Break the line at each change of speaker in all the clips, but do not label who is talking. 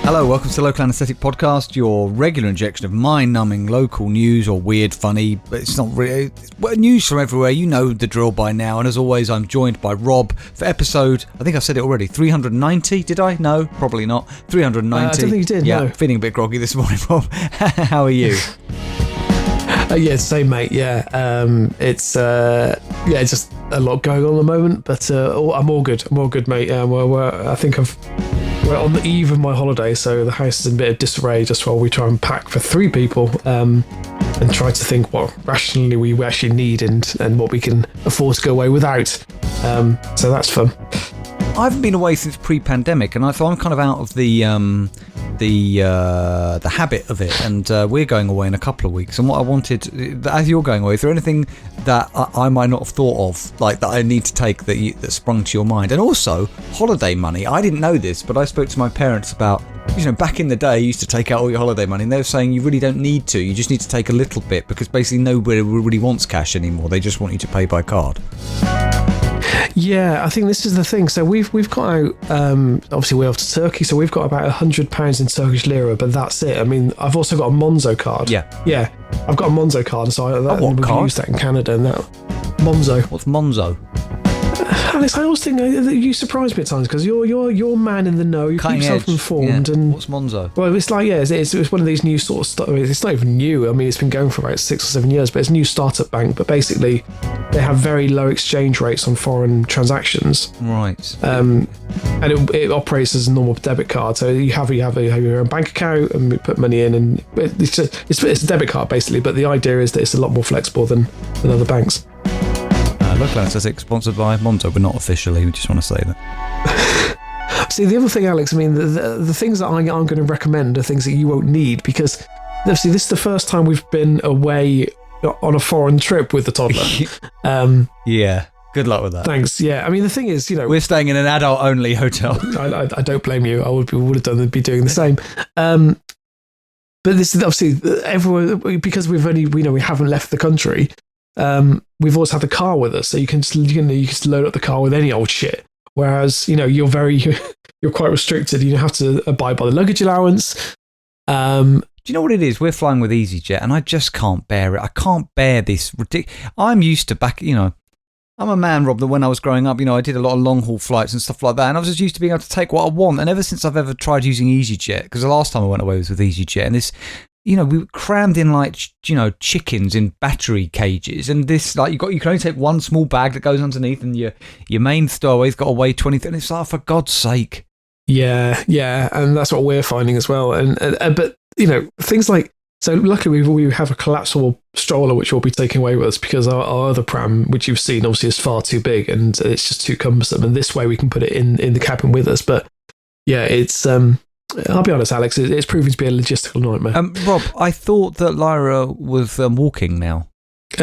Hello, welcome to the Local Anaesthetic Podcast, your regular injection of mind-numbing local news, or weird, funny, but it's not really, news from everywhere. You know the drill by now, and as always, I'm joined by Rob for episode, I think I've said it already, 390, did I? No, probably not. 390.
I don't think you did,
yeah,
no.
Feeling a bit groggy this morning, Rob. How are you?
Yeah, same, mate. Yeah, it's just a lot going on at the moment, but I'm all good. I'm all good, mate. I think we're on the eve of my holiday, so the house is in a bit of disarray just while we try and pack for 3 people and try to think what rationally we actually need and what we can afford to go away without. So that's fun.
I haven't been away since pre-pandemic, and so I'm kind of out of the habit of it, and we're going away in a couple of weeks. And what I wanted, as you're going away, is there anything that I might not have thought of, like that I need to take that sprung to your mind? And also holiday money. I didn't know this, but I spoke to my parents about, back in the day, you used to take out all your holiday money, and they were saying you really don't need to. You just need to take a little bit, because basically nobody really wants cash anymore. They just want you to pay by card.
Yeah, I think this is the thing. So we've got out, obviously we're off to Turkey, so we've got about £100 in Turkish lira, but that's it. I mean, I've also got a Monzo card.
Yeah,
I've got a Monzo card, so we can use that in Canada. And that Monzo.
What's Monzo?
Alex, I always think that you surprise me at times because you're man in the know. You keep yourself informed.
Yeah.
And
what's Monzo?
Well, it's like it's one of these new sort of stuff. It's not even new. I mean, it's been going for about 6 or 7 years, but it's a new startup bank. But basically, they have very low exchange rates on foreign transactions.
Right.
And it operates as a normal debit card. So you have your own bank account and you put money in, and it's a debit card basically. But the idea is that it's a lot more flexible than other banks.
Local Anaesthetic, sponsored by Monzo, but not officially. We just want to say that.
See, the other thing, Alex, I mean, the things that I'm going to recommend are things that you won't need, because obviously this is the first time we've been away on a foreign trip with the toddler.
Yeah. Good luck with that.
Thanks. Yeah. I mean, the thing is,
we're staying in an adult-only hotel.
I don't blame you. I would have be doing the same. But this is obviously everyone, because we haven't left the country. We've always had the car with us, so you can just load up the car with any old shit. Whereas you're quite restricted. You have to abide by the luggage allowance.
Do you know what it is? We're flying with EasyJet, and I just can't bear it. I can't bear this ridiculous. I'm used to I'm a man, Rob, that when I was growing up, I did a lot of long haul flights and stuff like that, and I was just used to being able to take what I want. And ever since I've ever tried using EasyJet, because the last time I went away was with EasyJet, and this. We were crammed in like, chickens in battery cages, and this, like, you can only take one small bag that goes underneath, and your main stowaway's got to weigh 20, and it's like, for God's sake.
Yeah, and that's what we're finding as well. And but things like, so luckily we have a collapsible stroller which we'll be taking away with us, because our other pram, which you've seen, obviously is far too big and it's just too cumbersome. And this way we can put it in the cabin with us. But yeah, it's I'll be honest, Alex, it's proving to be a logistical nightmare.
Rob, I thought that Lyra was walking now.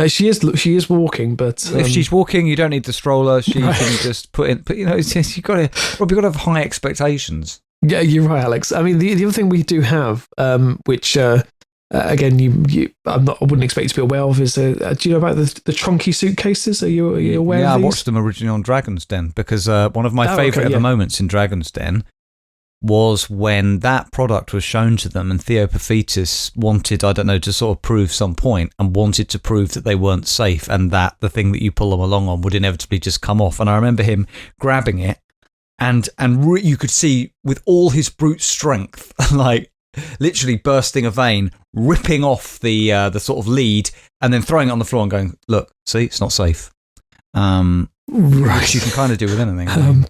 She is walking, but
if she's walking, you don't need the stroller. She can just put in. But you've got to have high expectations.
Yeah, you're right, Alex. I mean, the other thing we do have, which again, I wouldn't expect you to be aware of, is do you know about the trunky suitcases? Are you aware?
Yeah,
of these?
I watched them originally on Dragon's Den, because one of my favourite ever moments in Dragon's Den was when that product was shown to them, and Theo Paphitis wanted, I don't know, to sort of prove some point, and wanted to prove that they weren't safe, and that the thing that you pull them along on would inevitably just come off. And I remember him grabbing it, and you could see with all his brute strength, like literally bursting a vein, ripping off the sort of lead, and then throwing it on the floor and going, "Look, see, it's not safe."
Right.
Which you can kind of do with anything.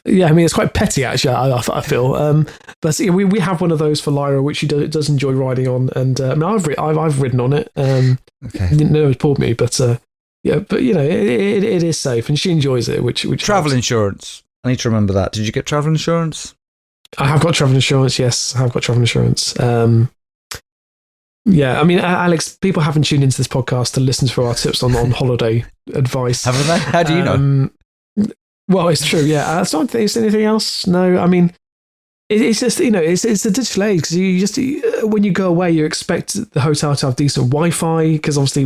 Yeah, I mean, it's quite petty, actually, I feel. But we have one of those for Lyra, which she does enjoy riding on. And I mean, I've ridden on it.
Okay.
Didn't know it pulled me, but yeah, but it is safe, and she enjoys it. Which
travel insurance. I need to remember that. Did you get travel insurance?
I have got travel insurance. Yes, I have got travel insurance. Yeah, I mean, Alex, people haven't tuned into this podcast to listen to our tips on holiday advice.
Haven't they? How do you know?
Well, it's true. Yeah. So is anything else? No. I mean, it's just, it's the digital age, because you just, when you go away, you expect the hotel to have decent Wi-Fi, because obviously,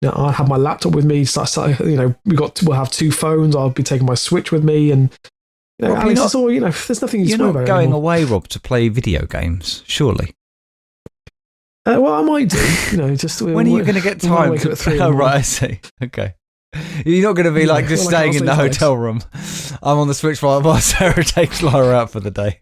I have my laptop with me. So, we'll have two phones. I'll be taking my Switch with me, and Rob, it's all, there's nothing
you're not going anymore. Away, Rob, to play video games, surely.
Well, I might do. Just
when are you going to get time? Oh, right, I see. Okay. You're not going to be just staying in the hotel room. I'm on the Switch while Sarah takes Lara out for the day.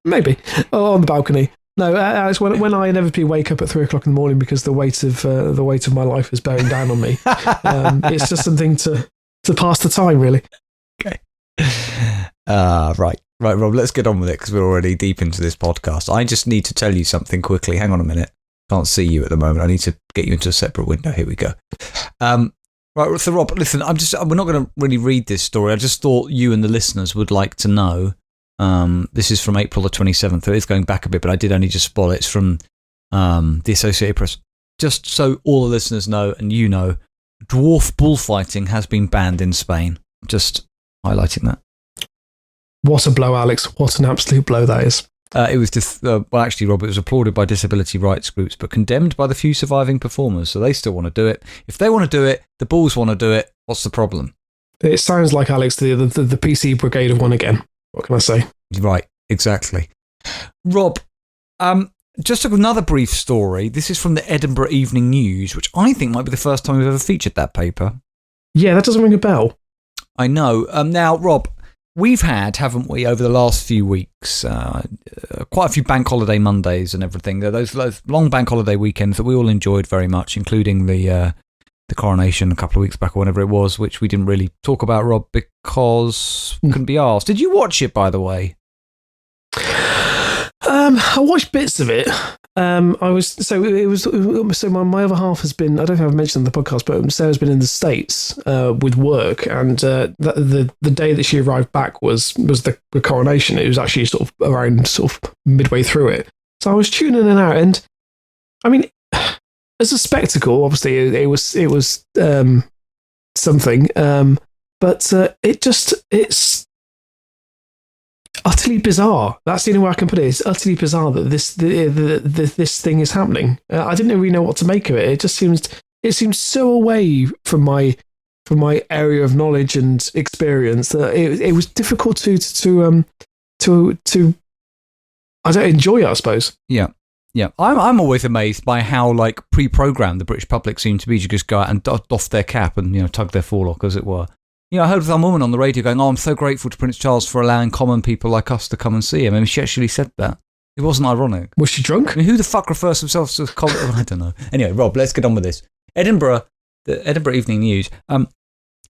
Maybe. On the balcony. No, Alex, when I inevitably wake up at 3 o'clock in the morning because the weight of my life is bearing down on me, it's just something to pass the time, really.
Okay. Right, Rob, let's get on with it, because we're already deep into this podcast. I just need to tell you something quickly. Hang on a minute. Can't see you at the moment. I need to get you into a separate window. Here we go. Right, so Rob, listen, we're not going to really read this story. I just thought you and the listeners would like to know. This is from April the 27th. It is going back a bit, but I did only just spoil it. It's from the Associated Press. Just so all the listeners know, and dwarf bullfighting has been banned in Spain. Just highlighting that.
What a blow, Alex. What an absolute blow that is.
It was actually, Rob, it was applauded by disability rights groups, but condemned by the few surviving performers. So they still want to do it. If they want to do it, the bulls want to do it. What's the problem?
It sounds like, Alex, the PC brigade have won again. What can I say?
Right, exactly. Rob, just another brief story. This is from the Edinburgh Evening News, which I think might be the first time we've ever featured that paper.
Yeah, that doesn't ring a bell.
I know. Now, Rob, we've had, haven't we, over the last few weeks, quite a few bank holiday Mondays and everything. Those long bank holiday weekends that we all enjoyed very much, including the coronation a couple of weeks back or whenever it was, which we didn't really talk about, Rob, because we couldn't be asked. Did you watch it, by the way?
I watched bits of it. My other half has been, I don't think I've mentioned in the podcast, but Sarah's been in the States with work, and the day that she arrived back was the coronation. It was actually sort of around midway through it. So I was tuning in and out, and I mean, as a spectacle, obviously it was something, but it's utterly bizarre. That's the only way I can put it. It's utterly bizarre that this thing is happening. I didn't really know what to make of it. It seems so away from my area of knowledge and experience that it was difficult to I don't enjoy it, I suppose.
Yeah. Yeah, I'm always amazed by how pre-programmed the British public seem to be to just go out and doff their cap and tug their forelock, as it were. I heard some woman on the radio going, "Oh, I'm so grateful to Prince Charles for allowing common people like us to come and see him." I mean, she actually said that. It wasn't ironic.
Was she drunk?
I mean, who the fuck refers themselves to common? I don't know. Anyway, Rob, let's get on with this. The Edinburgh Evening News. The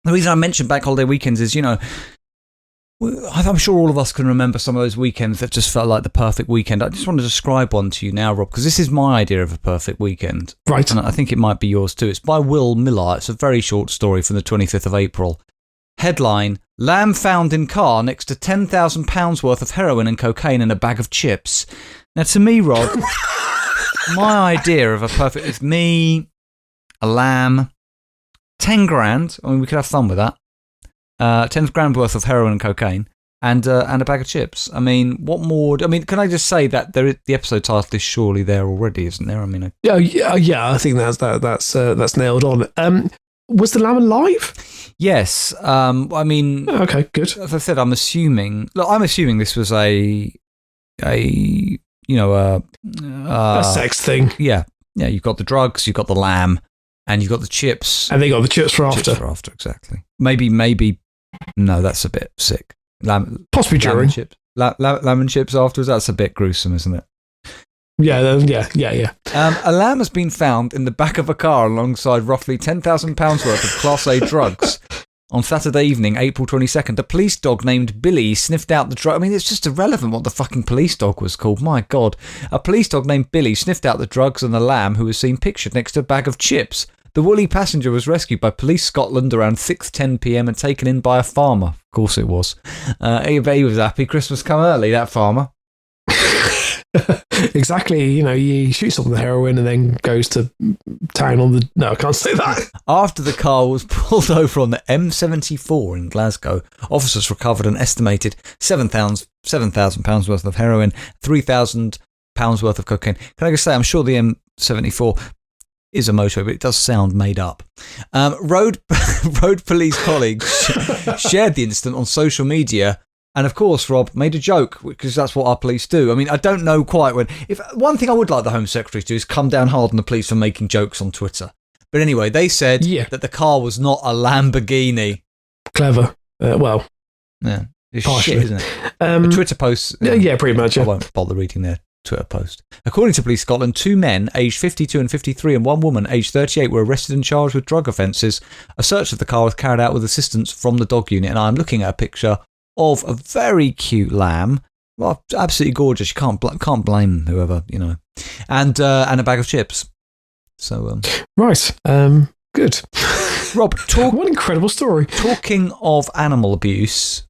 reason I mentioned bank holiday weekends is, I'm sure all of us can remember some of those weekends that just felt like the perfect weekend. I just want to describe one to you now, Rob, because this is my idea of a perfect weekend.
Right.
And I think it might be yours too. It's by Will Millar. It's a very short story from the 25th of April. Headline, Lamb found in car next to £10,000 worth of heroin and cocaine in a bag of chips. Now, to me, Rob, my idea of a perfect... It's me, a lamb, 10 grand. I mean, we could have fun with that. 10 grand worth of heroin and cocaine, and a bag of chips. I mean, what more? I mean, can I just say that the episode title is surely there already, isn't there? I mean,
yeah. I think that's nailed on. Was the lamb alive?
Yes. I mean,
okay, good.
As I said, I'm assuming this was a
sex thing.
Yeah. You've got the drugs, you've got the lamb, and you've got the chips.
And they got the chips for after.
Chips for after, exactly. Maybe. No, that's a bit sick.
Possibly during.
Lamb and chips afterwards, that's a bit gruesome, isn't it?
Yeah.
A lamb has been found in the back of a car alongside roughly £10,000 worth of Class A drugs on Saturday evening, April 22nd. A police dog named Billy sniffed out the drug. I mean, it's just irrelevant what the fucking police dog was called. My God. A police dog named Billy sniffed out the drugs and the lamb, who was seen pictured next to a bag of chips. The woolly passenger was rescued by Police Scotland around 6:10 p.m. and taken in by a farmer. Of course it was. He was happy. Christmas come early, that farmer.
Exactly. He shoots up the heroin and then goes to town on the... No, I can't say that.
After the car was pulled over on the M74 in Glasgow, officers recovered an estimated £7,000 worth of heroin, £3,000 worth of cocaine. Can I just say, I'm sure the M74 is a motor, but it does sound made up. Road police colleagues shared the incident on social media. And of course, Rob made a joke, because that's what our police do. I mean, I don't know quite when... If one thing I would like the Home Secretary to do is come down hard on the police for making jokes on Twitter. But anyway, they said that the car was not a Lamborghini.
Clever. Well...
Yeah. It's
partially.
shit, isn't it? A Twitter post...
Yeah, pretty much.
I won't bother reading their Twitter post. According to Police Scotland, 2 men, aged 52 and 53, and 1 woman, aged 38, were arrested and charged with drug offences. A search of the car was carried out with assistance from the dog unit, and I'm looking at a picture of a very cute lamb. Well, absolutely gorgeous. You can't blame whoever, and a bag of chips. So
right, good.
Rob,
what an incredible story.
Talking of animal abuse,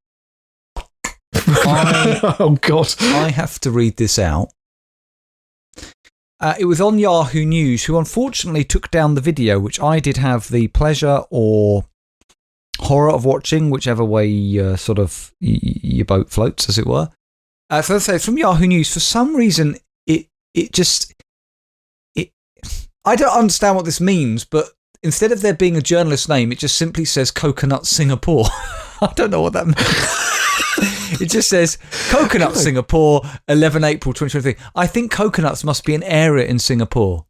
oh God,
I have to read this out. It was on Yahoo News, who unfortunately took down the video, which I did have the pleasure or horror of watching, whichever way your boat floats, as it were. So let's say from Yahoo News, for some reason, I don't understand what this means, but instead of there being a journalist name, it just simply says Coconut Singapore. I don't know what that means. It just says Coconut Singapore, 11 April 2023. I think coconuts must be an area in Singapore.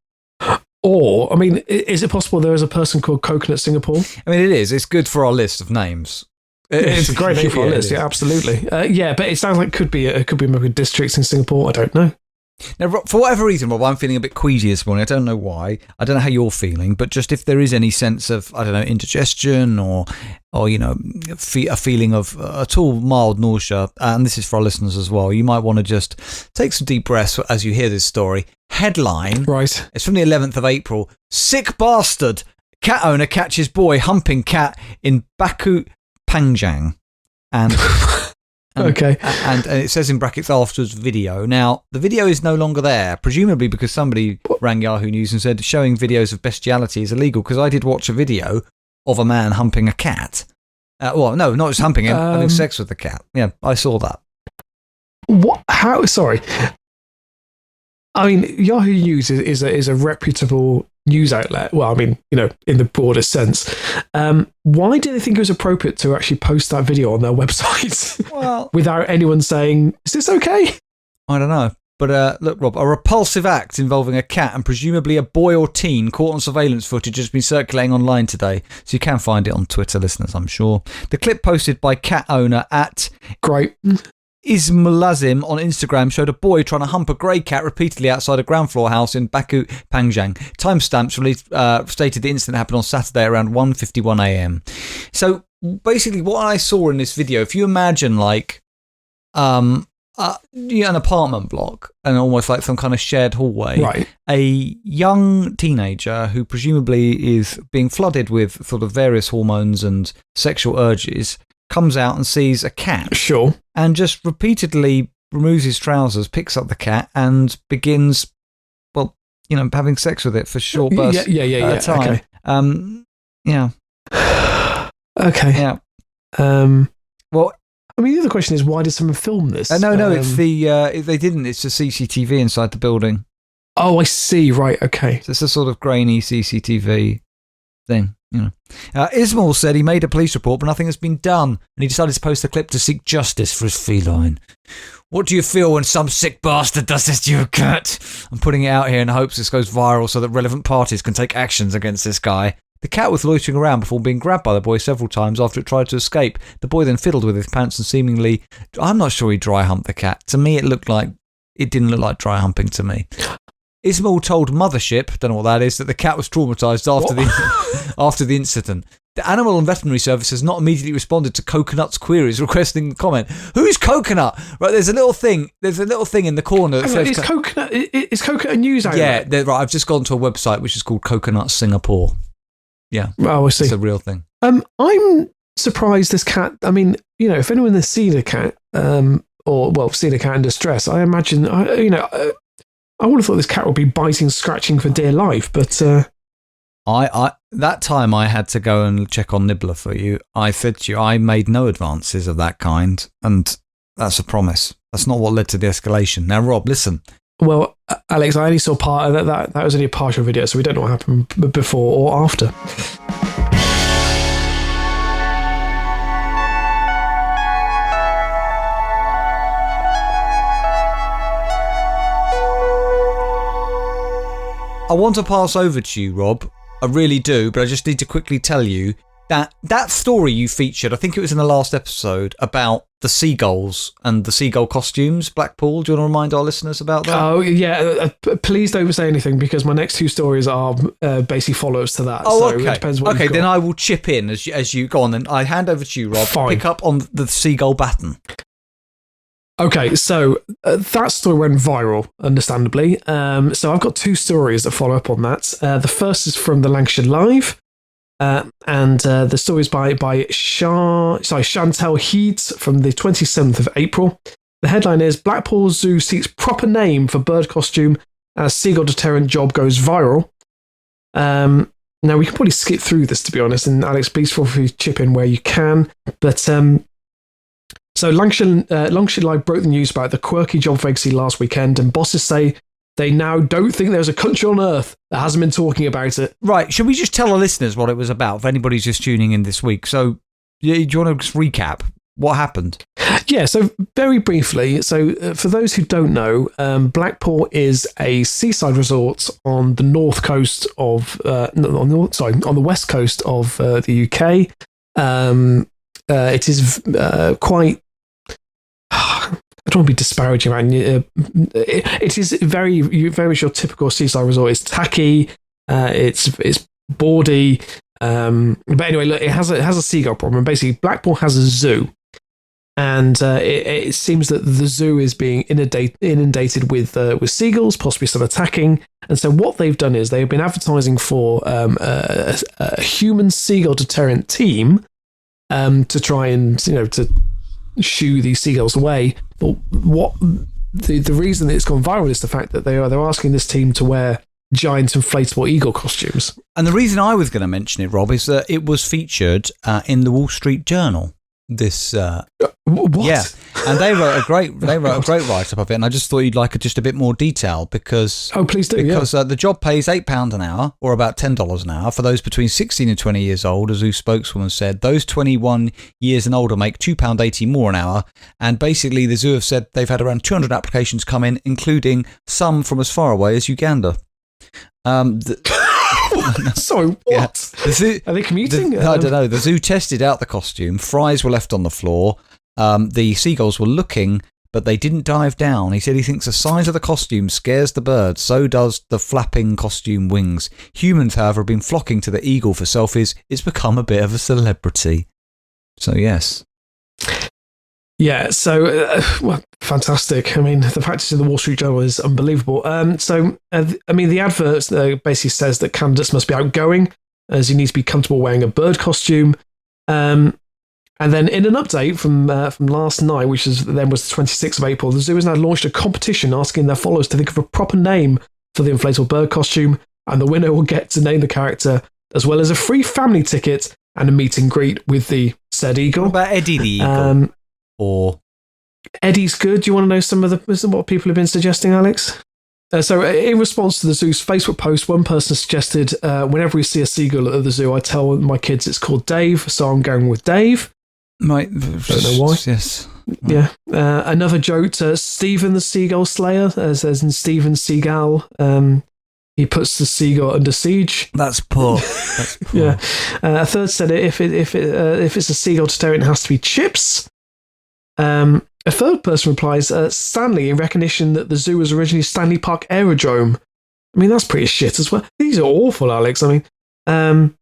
Or, I mean, is it possible there is a person called Coconut Singapore?
I mean, it is. It's good for our list of names.
It's a great name for our list, yeah, absolutely. But it sounds like it could be maybe districts in Singapore. I don't know.
Now, for whatever reason, Rob, I'm feeling a bit queasy this morning. I don't know why. I don't know how you're feeling, but just if there is any sense of, I don't know, indigestion or a feeling of at all mild nausea, and this is for our listeners as well, you might want to just take some deep breaths as you hear this story. Headline.
Right.
It's from the 11th of April. Sick bastard. Cat owner catches boy humping cat in Baku, Pangjang. And...
okay.
And it says in brackets afterwards video. Now, the video is no longer there, presumably because somebody rang Yahoo News and said showing videos of bestiality is illegal, because I did watch a video of a man humping a cat. Well, no, not just humping him, having sex with the cat. Yeah, I saw that.
What? How? Sorry. I mean, Yahoo News is a reputable news outlet. Well, I mean, in the broader sense. Why do they think it was appropriate to actually post that video on their website? Well, without anyone saying, is this okay?
I don't know. But look, Rob, a repulsive act involving a cat and presumably a boy or teen caught on surveillance footage has been circulating online today. So you can find it on Twitter, listeners, I'm sure. The clip posted by cat owner at...
Great.
Ismulazim on Instagram showed a boy trying to hump a grey cat repeatedly outside a ground floor house in Baku, Pangjang. Timestamps released stated the incident happened on Saturday around 1:51 a.m. So basically what I saw in this video, if you imagine like an apartment block and almost like some kind of shared hallway,
right.
A young teenager who presumably is being flooded with sort of various hormones and sexual urges comes out and sees a cat.
Sure.
And just repeatedly removes his trousers, picks up the cat, and begins, having sex with it for short bursts at a time.
Okay.
Yeah.
Okay.
Yeah.
Well, I mean, the other question is, why did someone film this?
No, it's they didn't. It's the CCTV inside the building.
Oh, I see. Right. Okay.
So it's a sort of grainy CCTV thing. Ismail said he made a police report, but nothing has been done, and he decided to post the clip to seek justice for his feline. What do you feel when some sick bastard does this to your cat? I'm putting it out here in hopes this goes viral so that relevant parties can take actions against this guy. The cat was loitering around before being grabbed by the boy several times after it tried to escape. The boy then fiddled with his pants and seemingly... I'm not sure he dry humped the cat. To me, it didn't look like dry humping to me. Ismail told Mothership, don't know what that is, that the cat was traumatised after the incident. The Animal and Veterinary Service has not immediately responded to Coconut's queries requesting comment. Who's Coconut? Right, there's a little thing in the corner that says...
Is Coconut a news outlet?
Yeah, right, I've just gone to a website which is called Coconut Singapore. Yeah.
Oh, I see.
It's a real thing.
I'm surprised this cat... I mean, if anyone has seen a cat, seen a cat in distress, I imagine, I would have thought this cat would be biting, scratching for dear life, but
I that time I had to go and check on Nibbler for you. I said to you, I made no advances of that kind, and that's a promise. That's not what led to the escalation. Now, Rob, listen.
Well, Alex, I only saw part of that. That was only a partial video, so we don't know what happened before or after.
I want to pass over to you, Rob. I really do, but I just need to quickly tell you that story you featured, I think it was in the last episode, about the seagulls and the seagull costumes, Blackpool. Do you want to remind our listeners about that?
Oh, yeah. Please don't say anything, because my next two stories are basically follow-ups to that.
Oh,
so
okay.
It depends what
okay, then I will chip in as you go on. Then I hand over to you, Rob.
Fine.
Pick up on the seagull baton.
Okay, so that story went viral, understandably. So I've got two stories that follow up on that. The first is from the Lancashire Live, and the story is by Chantal Heeds from the 27th of April. The headline is Blackpool Zoo seeks proper name for bird costume as seagull deterrent job goes viral. Now, we can probably skip through this, to be honest, and Alex, please feel free to chip in where you can. But so Lancashire Live broke the news about the quirky job vacancy last weekend, and bosses say they now don't think there's a country on earth that hasn't been talking about it.
Right, should we just tell the listeners what it was about, if anybody's just tuning in this week? So, do you want to just recap what happened?
Yeah, so very briefly, for those who don't know, Blackpool is a seaside resort on the north coast of, on the west coast of the UK. It is quite, I don't want to be disparaging, man. It is very much your typical seaside resort. It's tacky, it's bawdy, but anyway, look, it has a seagull problem. And basically, Blackpool has a zoo, and it seems that the zoo is being inundated with seagulls, possibly some attacking. And so what they've done is they've been advertising for a human seagull deterrent team to try and to shoo these seagulls away. But what the reason that it's gone viral is the fact that they're asking this team to wear giant inflatable eagle costumes. And
the reason I was going to mention it, Rob, is that it was featured in the Wall Street Journal. This
what?
Yeah, and they wrote a great write up of it, and I just thought you'd like just a bit more detail because
please do,
because the job pays £8 an hour, or about $10 an hour, for those between 16 and 20 years old. A zoo spokeswoman said those 21 years and older make £2.80 more an hour, and basically the zoo have said they've had around 200 applications come in, including some from as far away as Uganda.
Sorry, what?
Yeah. The zoo,
are they commuting?
I don't know. The zoo tested out the costume. Fries were left on the floor. The seagulls were looking, but they didn't dive down. He said he thinks the size of the costume scares the birds. So does the flapping costume wings. Humans, however, have been flocking to the eagle for selfies. It's become a bit of a celebrity. So, yes.
Yeah, so, fantastic. I mean, the practice in the Wall Street Journal is unbelievable. The advert basically says that candidates must be outgoing, as you need to be comfortable wearing a bird costume. And then in an update from last night, which was the 26th of April, the zoo has now launched a competition asking their followers to think of a proper name for the inflatable bird costume, and the winner will get to name the character, as well as a free family ticket and a meet and greet with the said eagle.
What about Eddie the eagle? Or
Eddie's good. Do you want to know some of what people have been suggesting, Alex? So in response to the zoo's Facebook post, one person suggested, whenever we see a seagull at the zoo, I tell my kids it's called Dave, so I'm going with Dave.
Don't
know why.
Yes.
Yeah. Another joke, Stephen the Seagull Slayer, as in Stephen Seagull. He puts the seagull under siege.
That's poor.
Yeah. A third said if it's a seagull deterrent, it has to be chips. A third person replies, Stanley, in recognition that the zoo was originally Stanley Park Aerodrome. I mean, that's pretty shit as well. These are awful, Alex. I mean,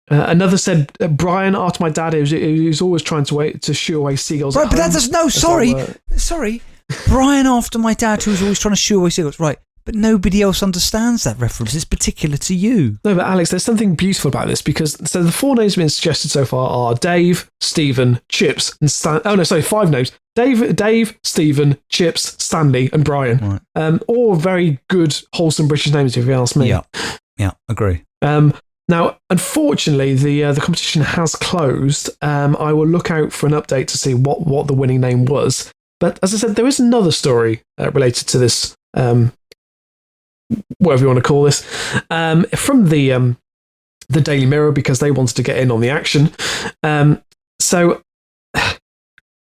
another said, Brian, after my dad, who's always trying to shoo away seagulls.
Right, but that does sorry. Brian, after my dad, who's always trying to shoo away seagulls. Right, But nobody else understands that reference. It's particular to you.
No, but Alex, there's something beautiful about this because the 4 names been suggested so far are Dave, Stephen, Chips, and Stan. Oh no, sorry, 5 names: Dave, Stephen, Chips, Stanley, and Brian. Right. All very good, wholesome British names, if you ask me.
Yeah, agree.
Now, unfortunately, the competition has closed. I will look out for an update to see what the winning name was. But as I said, there is another story related to this. Whatever you want to call this, from the Daily Mirror, because they wanted to get in on the action. So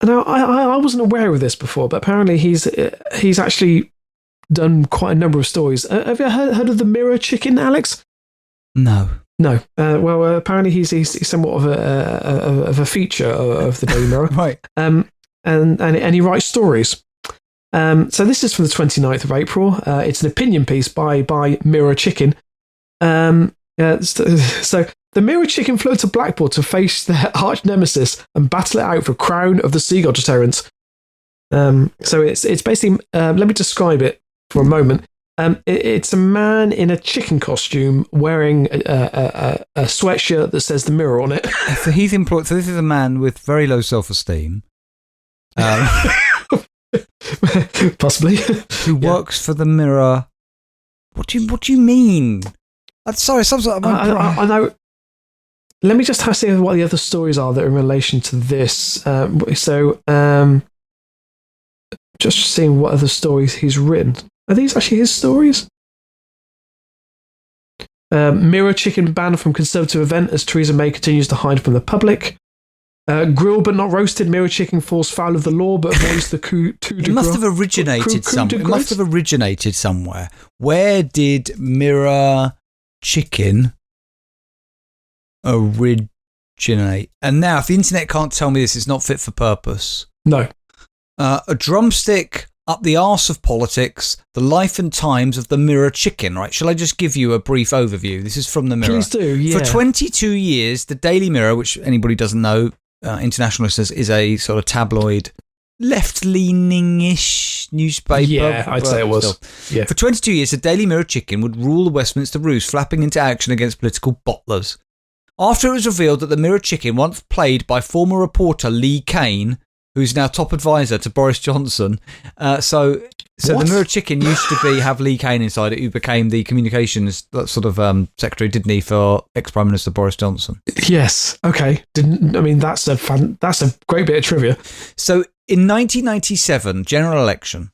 now I wasn't aware of this before, but apparently he's actually done quite a number of stories. Have you heard of the Mirror Chicken, Alex?
No.
Well, apparently he's somewhat of a feature of the Daily Mirror,
right?
And he writes stories. So this is from the 29th of April. It's an opinion piece by Mirror Chicken. So the Mirror Chicken flew to Blackpool to face their arch nemesis and battle it out for crown of the Seagull deterrent. So it's basically, let me describe it for a moment. It's a man in a chicken costume wearing a sweatshirt that says the Mirror on it.
So he's employed. So this is a man with very low self-esteem.
Possibly.
Who works for the Mirror. What do you mean? Sorry, some sort of...
I know. Let me just see what the other stories are that are in relation to this. Just seeing what other stories he's written. Are these actually his stories? Mirror Chicken banned from Conservative event as Theresa May continues to hide from the public. Grilled but not roasted, Mirror Chicken falls foul of the law but avoids the coup de grace.
It must have originated somewhere. It must have originated somewhere. Where did Mirror Chicken originate? And now, if the internet can't tell me this, it's not fit for purpose.
No.
A drumstick up the arse of politics, the life and times of the Mirror Chicken, right? Shall I just give you a brief overview? This is from the Mirror.
Please do, yeah.
For 22 years, the Daily Mirror, which anybody doesn't know, international listeners, is a sort of tabloid, left-leaning-ish newspaper.
Yeah, I'd say it was. Yeah.
For 22 years, the Daily Mirror Chicken would rule the Westminster Roost, flapping into action against political bottlers. After it was revealed that the Mirror Chicken, once played by former reporter Lee Kane, who's now top advisor to Boris Johnson. So the Mirror Chicken used to have Lee Kane inside it, who became the communications sort of secretary, didn't he, for ex-Prime Minister Boris Johnson?
Yes. Okay. That's a great bit of trivia.
So in 1997 general election,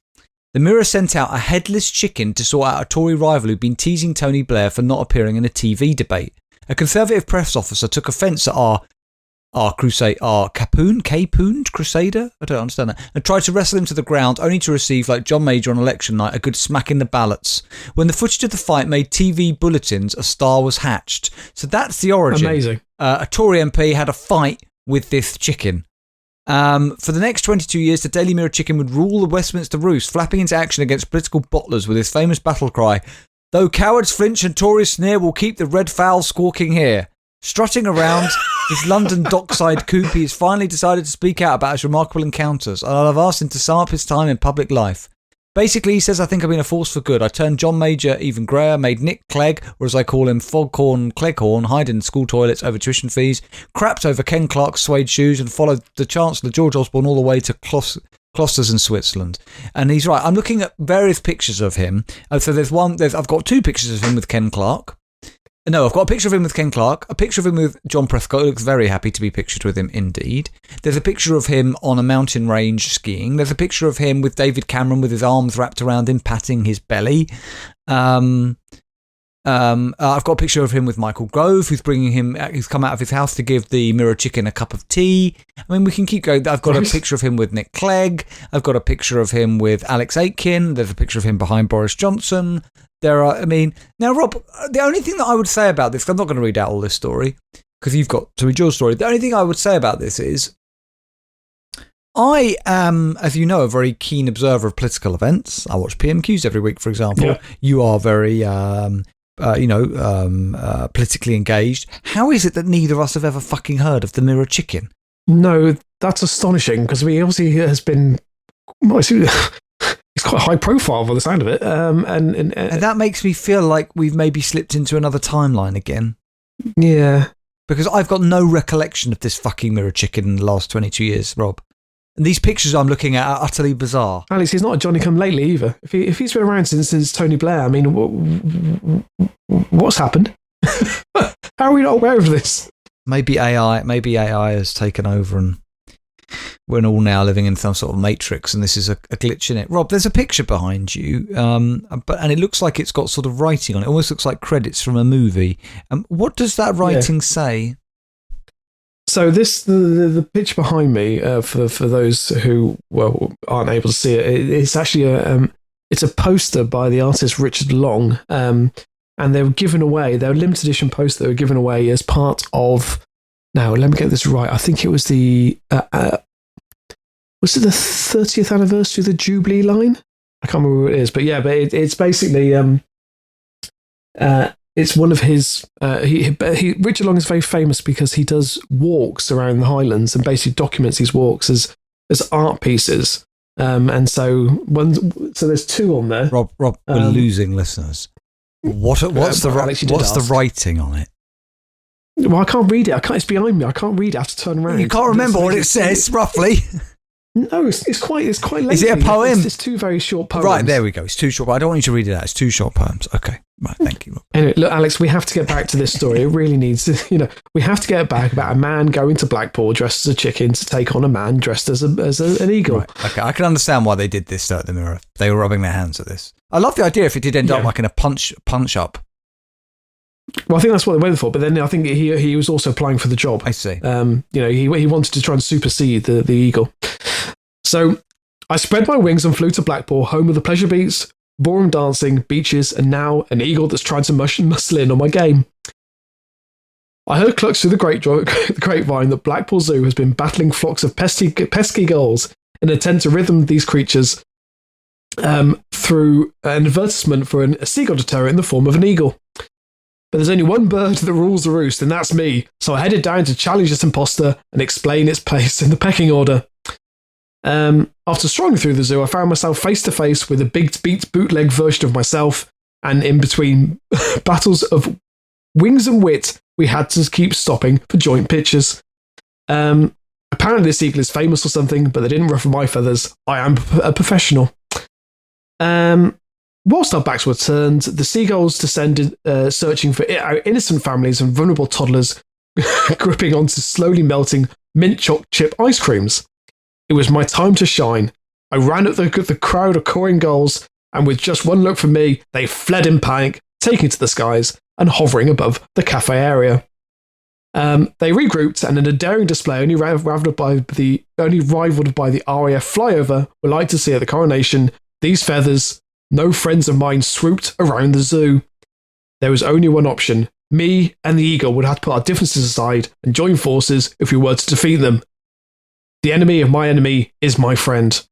the Mirror sent out a headless chicken to sort out a Tory rival who'd been teasing Tony Blair for not appearing in a TV debate. A Conservative press officer took offence at our Capoon Crusader? I don't understand that. And tried to wrestle him to the ground, only to receive, like John Major on election night, a good smack in the ballots. When the footage of the fight made TV bulletins, a star was hatched. So that's the origin.
Amazing.
A Tory MP had a fight with this chicken. For the next 22 years, the Daily Mirror Chicken would rule the Westminster Roost, flapping into action against political bottlers with his famous battle cry, "Though cowards flinch and Tories sneer, we'll keep the red fowl squawking here." Strutting around his London dockside coupe, he has finally decided to speak out about his remarkable encounters, and I've asked him to sum up his time in public life. Basically, he says, "I think I've been a force for good. I turned John Major even greyer, made Nick Clegg, or as I call him, Foghorn Cleghorn, hide in school toilets over tuition fees, crapped over Ken Clark's suede shoes, and followed the Chancellor George Osborne all the way to Closters in Switzerland." And he's right. I'm looking at various pictures of him. So I've got 2 pictures of him with Ken Clark. No, I've got a picture of him with Ken Clark, a picture of him with John Prescott, who looks very happy to be pictured with him indeed. There's a picture of him on a mountain range skiing. There's a picture of him with David Cameron with his arms wrapped around him, patting his belly. I've got a picture of him with Michael Gove, who's come out of his house to give the Mirror Chicken a cup of tea. I mean, we can keep going. I've got a picture of him with Nick Clegg. I've got a picture of him with Alex Aitken. There's a picture of him behind Boris Johnson. Now, Rob, the only thing that I would say about this, 'cause I'm not going to read out all this story, because you've got to read your story. The only thing I would say about this is, I am, as you know, a very keen observer of political events. I watch PMQs every week, for example. Yeah. You are very, politically engaged. How is it that neither of us have ever fucking heard of the Mirror Chicken? No,
that's astonishing, because he obviously has been... It's quite high profile for the sound of it. And
that makes me feel like we've maybe slipped into another timeline again.
Yeah.
Because I've got no recollection of this fucking mirror chicken in the last 22 years, Rob. And these pictures I'm looking at are utterly bizarre.
Alex, he's not a Johnny-come-lately either. If he's been around since Tony Blair, I mean, what's happened? How are we not aware of this?
Maybe AI has taken over and we're all now living in some sort of matrix and this is a glitch in it. Rob, there's a picture behind you, and it looks like it's got sort of writing on it. It almost looks like credits from a movie. What does that writing say?
So the picture behind me, for those who aren't able to see it, it's actually it's a poster by the artist Richard Long, and they were given away. They're a limited edition poster. They were given away as part of. Now let me get this right. I think it was the was it the 30th anniversary of the Jubilee line? I can't remember what it is, but it's basically it's one of his. Richard Long is very famous because he does walks around the Highlands and basically documents these walks as art pieces. And so there's two on there.
Rob, we're losing listeners. What's the writing on it?
Well, I can't read it. It's behind me. I can't read it. I have to turn around.
You can't remember what it says roughly.
No, it's quite lengthy.
Is it a poem?
It's two very short poems.
Right, there we go. It's two short. But I don't want you to read it out. It's two short poems. Okay, right. Thank you.
Anyway, look, Alex, we have to get back to this story. It really needs, we have to get back about a man going to Blackpool dressed as a chicken to take on a man dressed as an eagle.
Right. Okay, I can understand why they did this at the mirror. They were rubbing their hands at this. I love the idea if it did end up like in a punch up.
Well, I think that's what they went for, but then I think he was also applying for the job.
I see.
He wanted to try and supersede the eagle. So I spread my wings and flew to Blackpool, home of the pleasure beats, ballroom dancing, beaches, and now an eagle that's trying to muscle in on my game. I heard clucks through the grapevine that Blackpool Zoo has been battling flocks of pesky gulls in an attempt to rhythm these creatures through an advertisement for a seagull deterrent in the form of an eagle. But there's only one bird that rules the roost, and that's me. So I headed down to challenge this imposter and explain its place in the pecking order. After strolling through the zoo, I found myself face to face with a big beat bootleg version of myself, and in between battles of wings and wit, we had to keep stopping for joint pictures. Apparently this eagle is famous or something, but they didn't ruffle my feathers. I am a professional. Whilst our backs were turned, the seagulls descended, searching for our innocent families and vulnerable toddlers gripping onto slowly melting mint chocolate chip ice creams. It was my time to shine. I ran at the crowd of cawing gulls, and with just one look from me, they fled in panic, taking to the skies and hovering above the cafe area. They regrouped, and in a daring display only rivaled by the RAF flyover we're like to see at the coronation, these feathers, no friends of mine, swooped around the zoo. There was only one option. Me and the eagle would have to put our differences aside and join forces if we were to defeat them. The enemy of my enemy is my friend.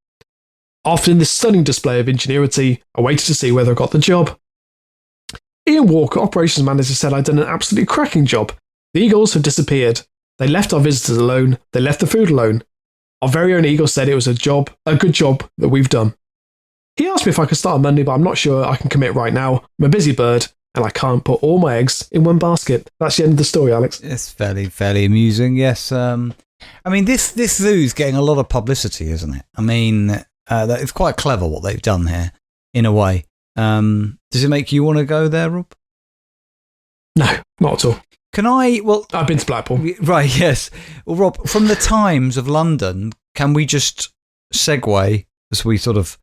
After this stunning display of ingenuity, I waited to see whether I got the job. Ian Walker, operations manager, said I'd done an absolutely cracking job. The eagles had disappeared. They left our visitors alone. They left the food alone. Our very own eagle said it was a good job that we've done. He asked me if I could start on Monday, but I'm not sure I can commit right now. I'm a busy bird, and I can't put all my eggs in one basket. That's the end of the story, Alex.
It's fairly amusing, yes. I mean, this zoo's getting a lot of publicity, isn't it? I mean, it's quite clever what they've done here, in a way. Does it make you want to go there, Rob?
No, not at all.
Can I? Well,
I've been to Blackpool.
Right, yes. Well, Rob, from the Times of London, can we just segue as we sort of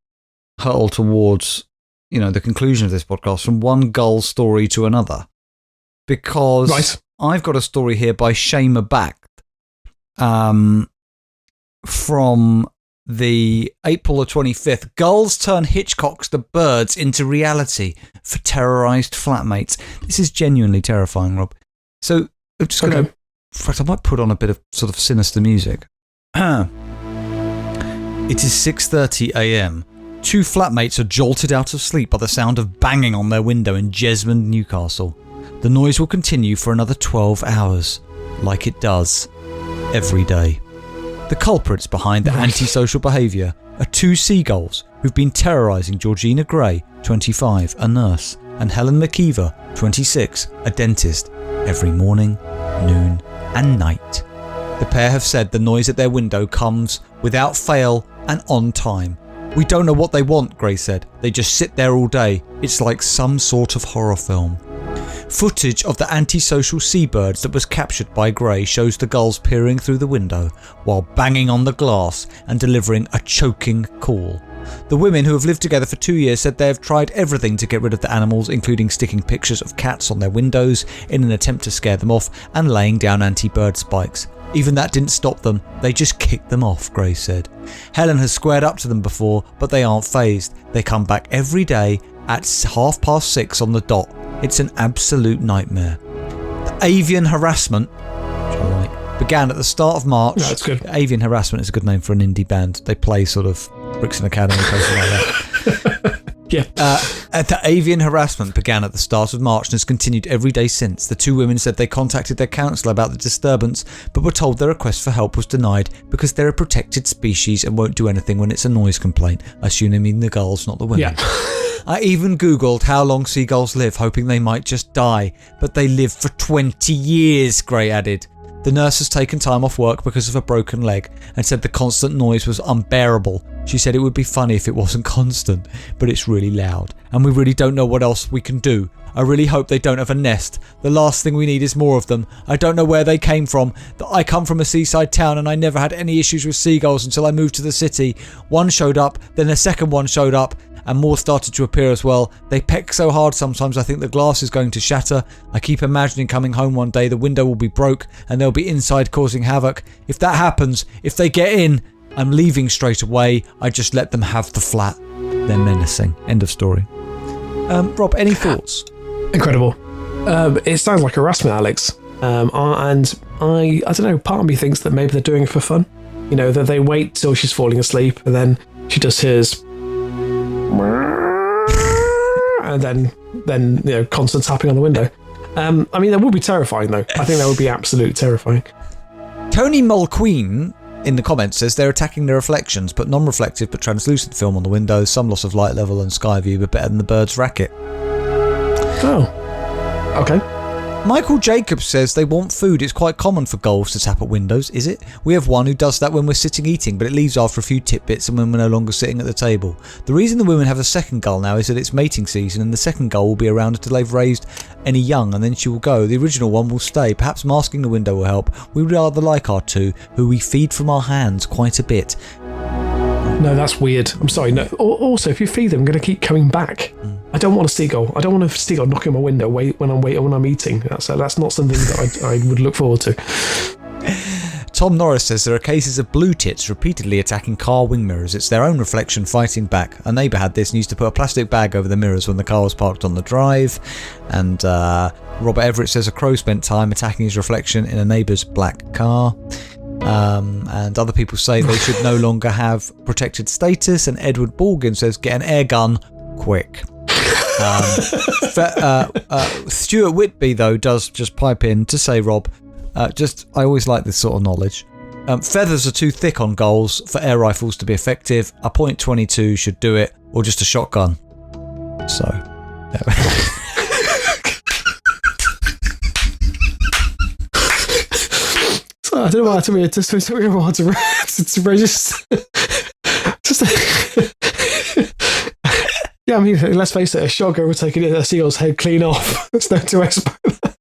hurtle towards, the conclusion of this podcast from one gull story to another? Because I've got a story here by Shamer Back from the April the 25th. Gulls turn Hitchcock's The Birds into reality for terrorised flatmates. This is genuinely terrifying, Rob. So I'm just going to... In fact, I might put on a bit of sort of sinister music. It is 6:30 a.m. Two flatmates are jolted out of sleep by the sound of banging on their window in Jesmond, Newcastle. The noise will continue for another 12 hours, like it does every day. The culprits behind the antisocial behaviour are 2 seagulls who've been terrorising Georgina Gray, 25, a nurse, and Helen McKeever, 26, a dentist, every morning, noon and night. The pair have said the noise at their window comes without fail and on time. We don't know what they want, Gray said. They just sit there all day. It's like some sort of horror film. Footage of the antisocial seabirds that was captured by Gray shows the gulls peering through the window while banging on the glass and delivering a choking call. The women, who have lived together for 2 years, said they have tried everything to get rid of the animals, including sticking pictures of cats on their windows in an attempt to scare them off and laying down anti-bird spikes. Even that didn't stop them, they just kicked them off, Gray said. Helen has squared up to them before, but they aren't fazed. They come back every day at 6:30 on the dot. It's an absolute nightmare. The Avian Harassment, which I like, began at the start of March.
No, that's good.
Avian Harassment is a good name for an indie band. They play sort of Brixton Academy, places like that.
Yeah.
The Avian Harassment began at the start of March and has continued every day since. The 2 women said they contacted their counsellor about the disturbance, but were told their request for help was denied because they're a protected species and won't do anything when it's a noise complaint. I assume they mean the gulls, not the women.
Yeah.
I even googled how long seagulls live, hoping they might just die, but they live for 20 years, Gray added. The nurse has taken time off work because of a broken leg and said the constant noise was unbearable. She said it would be funny if it wasn't constant, but it's really loud, and we really don't know what else we can do. I really hope they don't have a nest. The last thing we need is more of them. I don't know where they came from. I come from a seaside town and I never had any issues with seagulls until I moved to the city. One showed up, then a second one showed up, and more started to appear as well. They peck so hard sometimes I think the glass is going to shatter. I keep imagining coming home one day, the window will be broke and they'll be inside causing havoc. If that happens, if they get in, I'm leaving straight away. I just let them have the flat. They're menacing. End of story. Rob, any thoughts?
Incredible. It sounds like harassment, Alex. And I don't know, part of me thinks that maybe they're doing it for fun. You know, that they wait till she's falling asleep and then she does hers. And then you know, constant tapping on the window. I mean, that would be terrifying, though. I think that would be absolutely terrifying.
Tony Mulqueen in the comments says they're attacking the reflections, but non-reflective but translucent film on the windows. Some loss of light level and sky view, but better than the bird's racket.
Oh, okay.
Michael Jacobs says they want food. It's quite common for gulls to tap at windows, is it? We have one who does that when we're sitting eating, but it leaves after a few tidbits and when we're no longer sitting at the table. The reason the women have a second gull now is that it's mating season and the second gull will be around until they've raised any young and then she will go. The original one will stay. Perhaps masking the window will help. We rather like our 2, who we feed from our hands quite a bit.
No, that's weird. I'm sorry. No. Also, if you feed them, I'm going to keep coming back. I don't want a seagull. I don't want a seagull knocking on my window when I'm eating. That's not something that I would look forward to.
Tom Norris says there are cases of blue tits repeatedly attacking car wing mirrors. It's their own reflection fighting back. A neighbour had this and used to put a plastic bag over the mirrors when the car was parked on the drive. And Robert Everett says a crow spent time attacking his reflection in a neighbour's black car. And other people say they should no longer have protected status. And Edward Borgin says get an air gun quick. Stuart Whitby, though, does just pipe in to say, Rob, I always like this sort of knowledge. Feathers are too thick on gulls for air rifles to be effective. A .22 should do it, or just a shotgun. So,
I don't know why it took me a while to register. Yeah, I mean, let's face it, a shotgun would take a seagull's head clean off. There's no two ways about that.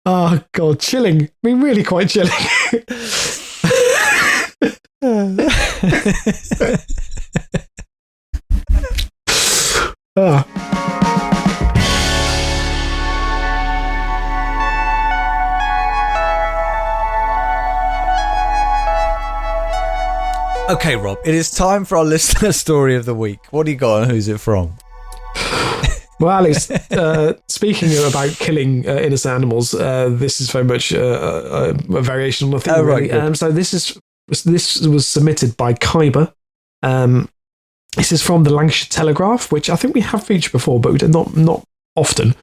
Oh, God, chilling. I mean, really quite chilling. Oh.
Okay, Rob, it is time for our listener story of the week. What do you got and who's it from?
Well, Alex, speaking about killing innocent animals, this is very much a variation on the theme. Right, so this was submitted by Kyber. This is from the Lancashire Telegraph, which I think we have featured before, but not often.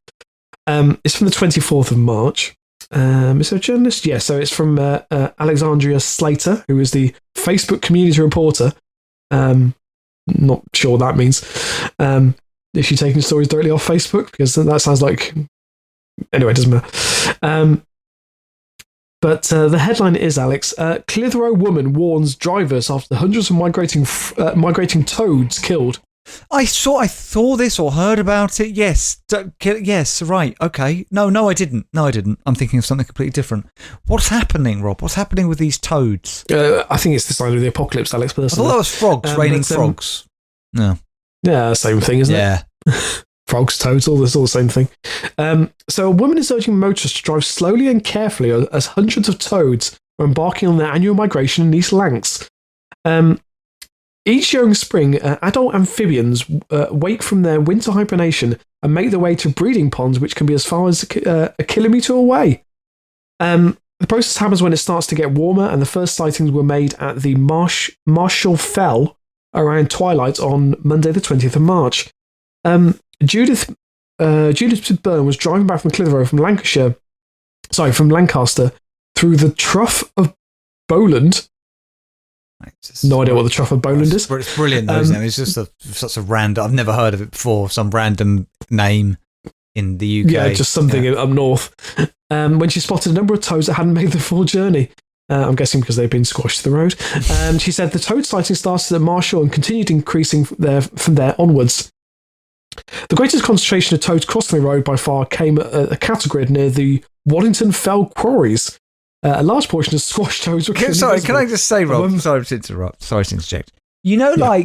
It's from the 24th of March. Is there a journalist? Yeah, so it's from Alexandria Slater, who is the Facebook community reporter. Not sure what that means. Is she taking stories directly off Facebook? Because that sounds like... Anyway, it doesn't matter. But the headline is, Alex, Clitheroe woman warns drivers after the hundreds of migrating toads killed.
I saw this or heard about it. Yes, yes, right, okay. No, I didn't. I'm thinking of something completely different. What's happening, Rob? What's happening with these toads?
I think it's the sign of the apocalypse, Alex. Personally.
I thought that was frogs, raining frogs. No.
Yeah, same thing, isn't it? Yeah. Frogs, toads, all the same thing. So a woman is urging motorists to drive slowly and carefully as hundreds of toads are embarking on their annual migration in East Lancs. Each year in spring, adult amphibians wake from their winter hibernation and make their way to breeding ponds, which can be as far as a kilometre away. The process happens when it starts to get warmer, and the first sightings were made at the Marshall Fell around twilight on Monday, the 20th of March. Judith Byrne was driving back from Clitheroe from Lancaster through the Trough of Bowland. No idea what the Trough of Bowland is.
It's brilliant, though, isn't it? It's just such a random... I've never heard of it before. Some random name in the UK.
Yeah, just something up north. When she spotted a number of toads that hadn't made the full journey. I'm guessing because they've been squashed to the road. She said the toad sighting started at Marshall and continued increasing from there onwards. The greatest concentration of toads crossing the road by far came at a cattle grid near the Waddington Fell Quarries. A large portion of squash toads were killed.
Sorry, can I just say, Rob? Sorry to interrupt. Sorry to interject. You know, I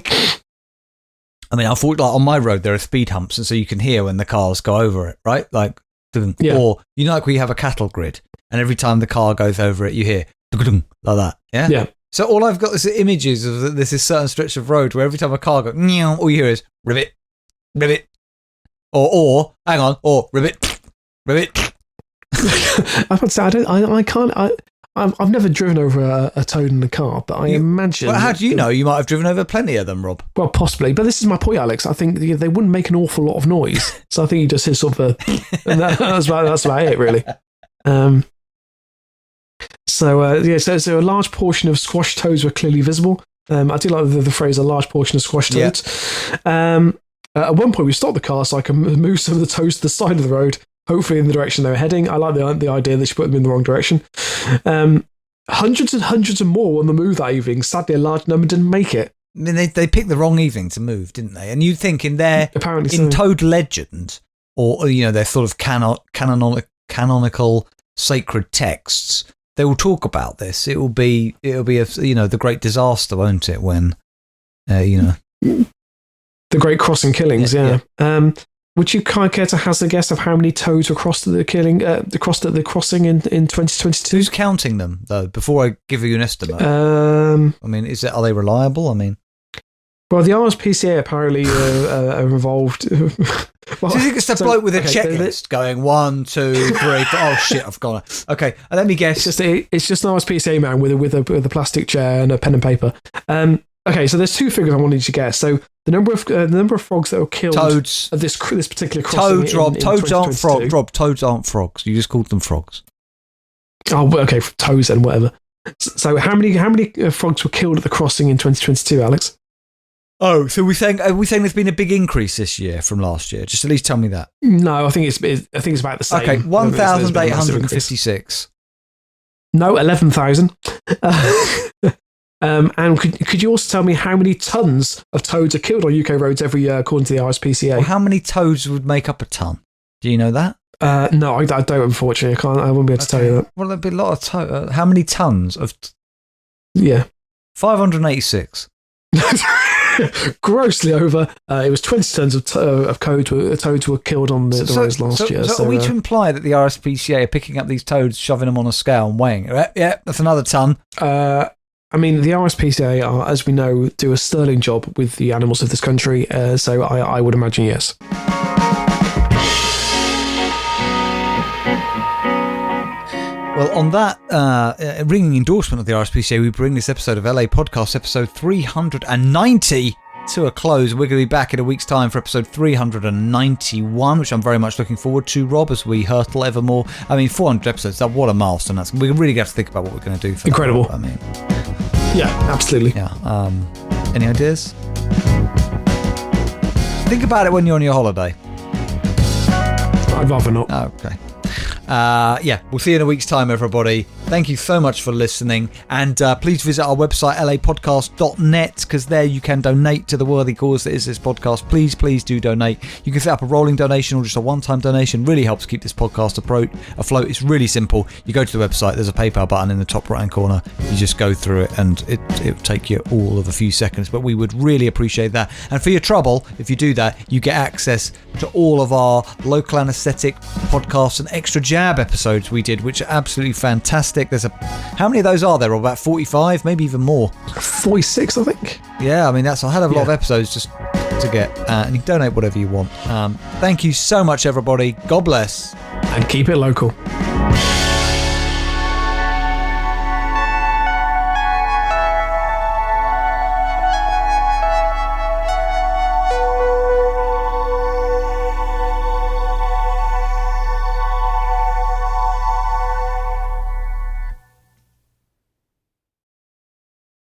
thought on my road there are speed humps, and so you can hear when the cars go over it, right? Like, or you know, like we have a cattle grid, and every time the car goes over it, you hear like that. Yeah.
Yeah.
So all I've got is images of this certain stretch of road where every time a car goes, all you hear is ribbit, ribbit, or hang on, or ribbit, ribbit.
I would say I've never driven over a toad in a car, but I imagine.
Well, how do you know? You might have driven over plenty of them, Rob.
Well, possibly, but this is my point, Alex. I think they wouldn't make an awful lot of noise, so I think you just hear sort of and that's about it, really. So a large portion of squash toads were clearly visible. I do like the phrase "a large portion of squash toads." Yeah. At one point, we stopped the car so I can move some of the toads to the side of the road, hopefully in the direction they were heading. I like the idea that she put them in the wrong direction. Hundreds and hundreds of more on the move that evening. Sadly, a large number didn't make it.
I mean, they picked the wrong evening to move, didn't they? And you think in their toad legend, or their sort of canonical sacred texts, they will talk about this. It'll be the great disaster, won't it? When the
great crossing killings, yeah. Would you care to hazard a guess of how many toads were crossed at the crossing in 2022?
Who's counting them, though? Before I give you an estimate, I mean, are they reliable? I mean,
well, the RSPCA apparently are involved.
Well, do you think it's the bloke with a checklist going 1, 2, 3? Oh shit, I've gone. Okay, and let me guess.
It's just an RSPCA man with a plastic chair and a pen and paper. Okay, so there's two figures I wanted you to guess. So the number of frogs that were killed
toads
at this particular crossing.
Toads, Rob. Toads aren't frogs. Rob, toads aren't frogs. You just called them frogs.
Oh, okay, toads then, whatever. So how many frogs were killed at the crossing in 2022, Alex?
Oh, so are we saying there's been a big increase this year from last year? Just at least tell me that.
No, I think it's about the same.
Okay, 1,856.
No, 11,000. And could you also tell me how many tons of toads are killed on UK roads every year, according to the RSPCA?
Well, how many toads would make up a ton? Do you know that?
No, I don't. Unfortunately, I won't be able to tell you that.
Well, there'd be a lot of toads. How many tons of?
Yeah,
586.
Grossly over. It was 20 tons of toads were killed on the roads last year.
So are we to imply that the RSPCA are picking up these toads, shoving them on a scale and weighing? Yeah, that's another ton.
I mean, the RSPCA are, as we know, do a sterling job with the animals of this country, so I would imagine yes.
Well, on that ringing endorsement of the RSPCA, we bring this episode of LA Podcast, episode 390 to a close. We're going to be back in a week's time for episode 391, which I'm very much looking forward to, Rob, as we hurtle ever more. I mean, 400 episodes, what a milestone. We're really going to think about what we're going to do for
Incredible.
That, I mean,
yeah, absolutely.
Yeah. Any ideas? Think about it when you're on your holiday.
I'd rather not.
Oh, okay. We'll see you in a week's time, everybody. Thank you so much for listening, and please visit our website, LAPodcast.net, because there you can donate to the worthy cause that is this podcast. Please do donate. You can set up a rolling donation or just a one-time donation. Really helps keep this podcast afloat. It's really simple. You go to the website, there's a PayPal button in the top right-hand corner. You just go through it, and it'll take you all of a few seconds, but we would really appreciate that. And for your trouble, if you do that, you get access to all of our local anaesthetic podcasts and extra jab episodes we did, which are absolutely fantastic. How many of those are there? About 45, maybe even more.
46, I think.
Yeah, I mean, that's a hell of a lot of episodes just to get. And you can donate whatever you want. Thank you so much, everybody. God bless.
And keep it local.